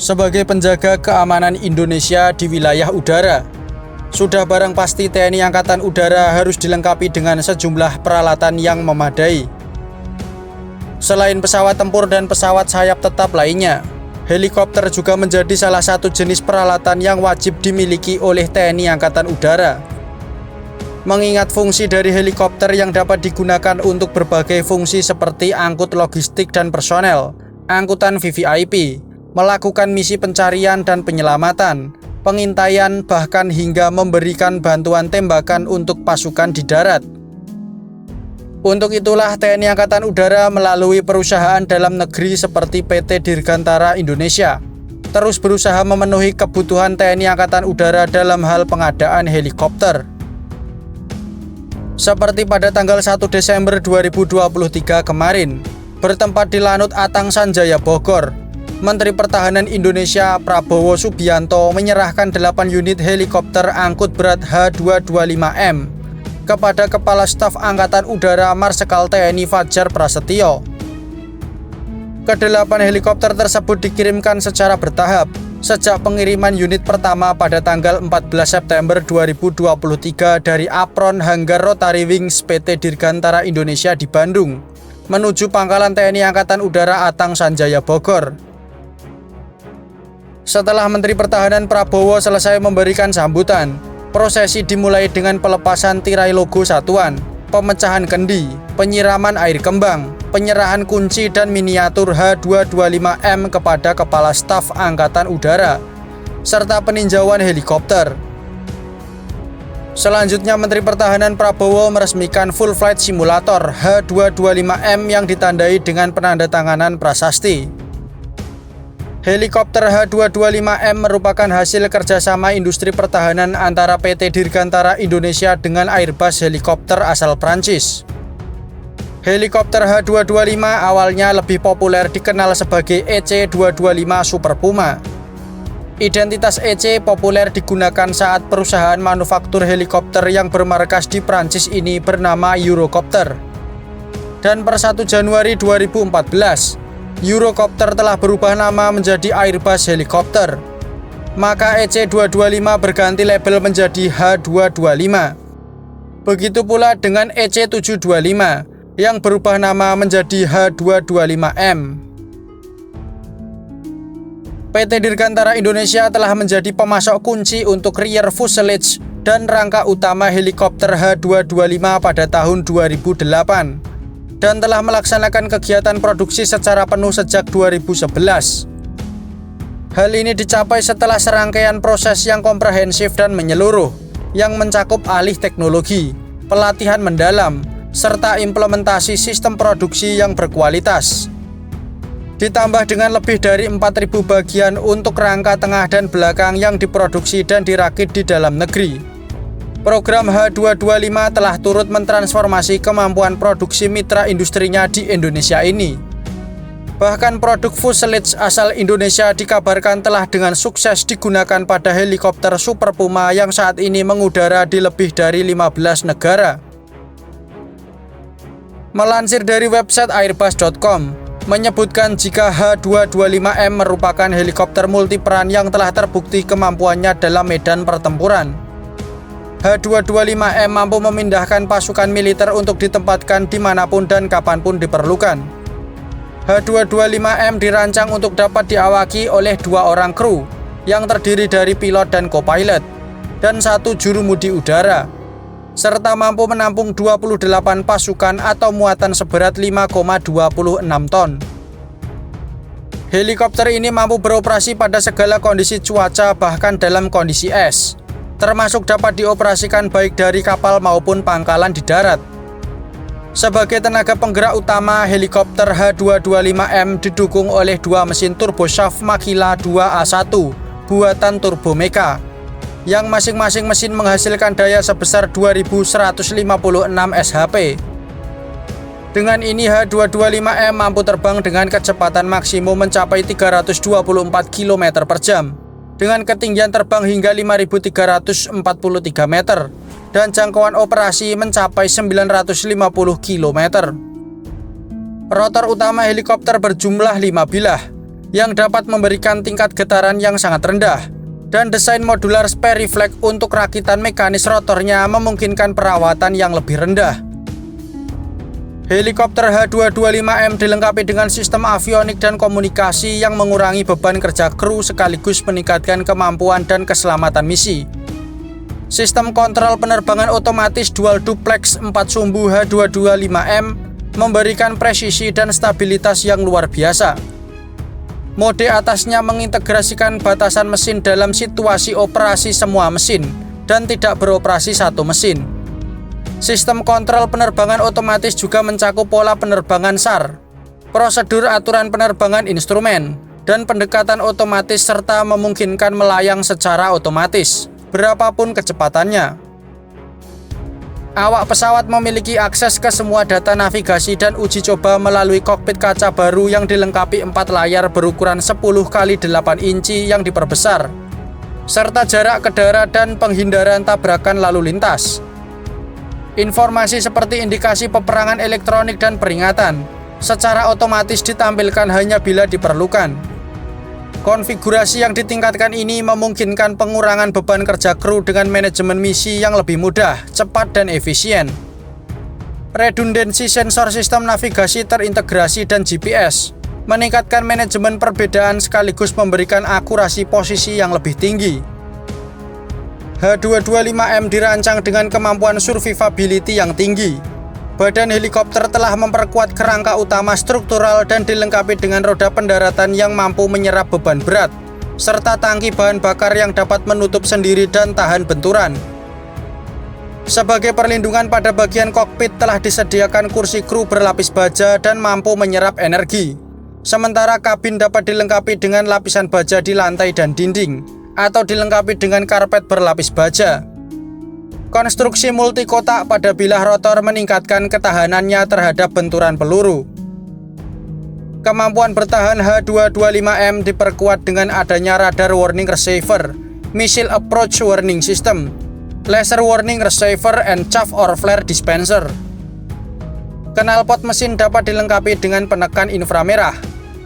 sebagai penjaga keamanan Indonesia di wilayah udara. Sudah barang pasti TNI Angkatan Udara harus dilengkapi dengan sejumlah peralatan yang memadai. Selain pesawat tempur dan pesawat sayap tetap lainnya, helikopter juga menjadi salah satu jenis peralatan yang wajib dimiliki oleh TNI Angkatan Udara. Mengingat fungsi dari helikopter yang dapat digunakan untuk berbagai fungsi seperti angkut logistik dan personel, angkutan VVIP, melakukan misi pencarian dan penyelamatan, pengintaian, bahkan hingga memberikan bantuan tembakan untuk pasukan di darat. Untuk itulah TNI Angkatan Udara melalui perusahaan dalam negeri seperti PT Dirgantara Indonesia terus berusaha memenuhi kebutuhan TNI Angkatan Udara dalam hal pengadaan helikopter. Seperti pada tanggal 1 Desember 2023 kemarin, bertempat di Lanut Atang Sanjaya Bogor, Menteri Pertahanan Indonesia Prabowo Subianto menyerahkan 8 unit helikopter angkut berat H225M kepada Kepala Staf Angkatan Udara Marsikal TNI Fajar Prasetyo. Ke-8 helikopter tersebut dikirimkan secara bertahap sejak pengiriman unit pertama pada tanggal 14 September 2023 dari Apron Hanggar Rotary Wings PT Dirgantara Indonesia di Bandung menuju Pangkalan TNI Angkatan Udara Atang Sanjaya Bogor. Setelah Menteri Pertahanan Prabowo selesai memberikan sambutan, prosesi dimulai dengan pelepasan tirai logo satuan, pemecahan kendi, penyiraman air kembang, penyerahan kunci dan miniatur H225M kepada Kepala Staf Angkatan Udara, serta peninjauan helikopter. Selanjutnya Menteri Pertahanan Prabowo meresmikan full flight simulator H225M yang ditandai dengan penandatanganan prasasti. Helikopter H225M merupakan hasil kerjasama industri pertahanan antara PT Dirgantara Indonesia dengan Airbus helikopter asal Prancis. Helikopter H225 awalnya lebih populer dikenal sebagai EC225 Super Puma. Identitas EC populer digunakan saat perusahaan manufaktur helikopter yang bermarkas di Prancis ini bernama Eurocopter. Dan per 1 Januari 2014, Eurocopter telah berubah nama menjadi Airbus Helikopter. Maka EC225 berganti label menjadi H225. Begitu pula dengan EC725 yang berubah nama menjadi H225M. PT Dirgantara Indonesia telah menjadi pemasok kunci untuk rear fuselage dan rangka utama helikopter H225 pada tahun 2008. Dan telah melaksanakan kegiatan produksi secara penuh sejak 2011. Hal ini dicapai setelah serangkaian proses yang komprehensif dan menyeluruh, yang mencakup alih teknologi, pelatihan mendalam, serta implementasi sistem produksi yang berkualitas. Ditambah dengan lebih dari 4.000 bagian untuk rangka tengah dan belakang yang diproduksi dan dirakit di dalam negeri. Program H225 telah turut mentransformasi kemampuan produksi mitra industrinya di Indonesia ini. Bahkan produk fuselage asal Indonesia dikabarkan telah dengan sukses digunakan pada helikopter Super Puma yang saat ini mengudara di lebih dari 15 negara. Melansir dari website airbus.com, menyebutkan jika H225M merupakan helikopter multiperan yang telah terbukti kemampuannya dalam medan pertempuran. H225M mampu memindahkan pasukan militer untuk ditempatkan dimanapun dan kapanpun diperlukan. H225M dirancang untuk dapat diawaki oleh 2 orang kru yang terdiri dari pilot dan co-pilot, dan 1 jurumudi udara, serta mampu menampung 28 pasukan atau muatan seberat 5,26 ton. Helikopter ini mampu beroperasi pada segala kondisi cuaca bahkan dalam kondisi es, termasuk dapat dioperasikan baik dari kapal maupun pangkalan di darat. Sebagai tenaga penggerak utama, helikopter H225M didukung oleh 2 mesin turboshaft Makila 2A1 buatan Turbomeca, yang masing-masing mesin menghasilkan daya sebesar 2.156 shp. Dengan ini H225M mampu terbang dengan kecepatan maksimum mencapai 324 km per jam. Dengan ketinggian terbang hingga 5.343 meter dan jangkauan operasi mencapai 950 km. Rotor utama helikopter berjumlah 5 bilah yang dapat memberikan tingkat getaran yang sangat rendah, dan desain modular spare reflex untuk rakitan mekanis rotornya memungkinkan perawatan yang lebih rendah. Helikopter H225M dilengkapi dengan sistem avionik dan komunikasi yang mengurangi beban kerja kru sekaligus meningkatkan kemampuan dan keselamatan misi. Sistem kontrol penerbangan otomatis dual duplex 4 sumbu H225M memberikan presisi dan stabilitas yang luar biasa. Mode atasnya mengintegrasikan batasan mesin dalam situasi operasi semua mesin dan tidak beroperasi satu mesin. Sistem kontrol penerbangan otomatis juga mencakup pola penerbangan SAR, prosedur aturan penerbangan instrumen, dan pendekatan otomatis serta memungkinkan melayang secara otomatis, berapapun kecepatannya. Awak pesawat memiliki akses ke semua data navigasi dan uji coba melalui kokpit kaca baru yang dilengkapi 4 layar berukuran 10x8 inci yang diperbesar, serta jarak ke darat dan penghindaran tabrakan lalu lintas. Informasi seperti indikasi peperangan elektronik dan peringatan secara otomatis ditampilkan hanya bila diperlukan. Konfigurasi yang ditingkatkan ini memungkinkan pengurangan beban kerja kru dengan manajemen misi yang lebih mudah, cepat, dan efisien. Redundansi sensor sistem navigasi terintegrasi dan GPS meningkatkan manajemen perbedaan sekaligus memberikan akurasi posisi yang lebih tinggi. H225M dirancang dengan kemampuan survivability yang tinggi. Badan helikopter telah memperkuat kerangka utama struktural dan dilengkapi dengan roda pendaratan yang mampu menyerap beban berat, serta tangki bahan bakar yang dapat menutup sendiri dan tahan benturan. Sebagai perlindungan pada bagian kokpit telah disediakan kursi kru berlapis baja dan mampu menyerap energi. Sementara kabin dapat dilengkapi dengan lapisan baja di lantai dan dinding, atau dilengkapi dengan karpet berlapis baja. Konstruksi multi kotak pada bilah rotor meningkatkan ketahanannya terhadap benturan peluru. Kemampuan bertahan H225M diperkuat dengan adanya radar warning receiver, missile approach warning system, laser warning receiver, and chaff or flare dispenser. Knalpot mesin dapat dilengkapi dengan penekan inframerah,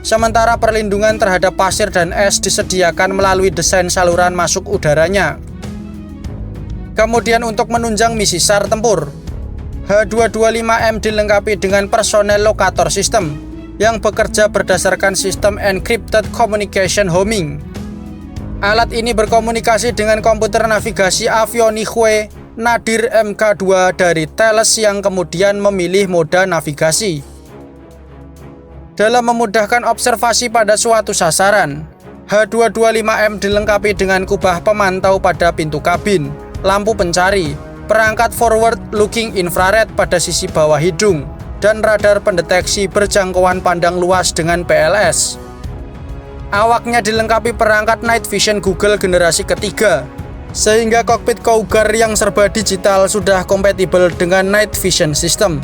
sementara perlindungan terhadap pasir dan es disediakan melalui desain saluran masuk udaranya. Kemudian untuk menunjang misi SAR tempur, H225M dilengkapi dengan personel locator system yang bekerja berdasarkan sistem encrypted communication homing. Alat ini berkomunikasi dengan komputer navigasi Avionique Nadir Mk2 dari Thales yang kemudian memilih moda navigasi. Dalam memudahkan observasi pada suatu sasaran, H225M dilengkapi dengan kubah pemantau pada pintu kabin, lampu pencari, perangkat forward-looking infrared pada sisi bawah hidung, dan radar pendeteksi berjangkauan pandang luas dengan PLS. Awaknya dilengkapi perangkat night vision Google generasi ketiga, sehingga kokpit Cougar yang serba digital sudah kompatibel dengan night vision system.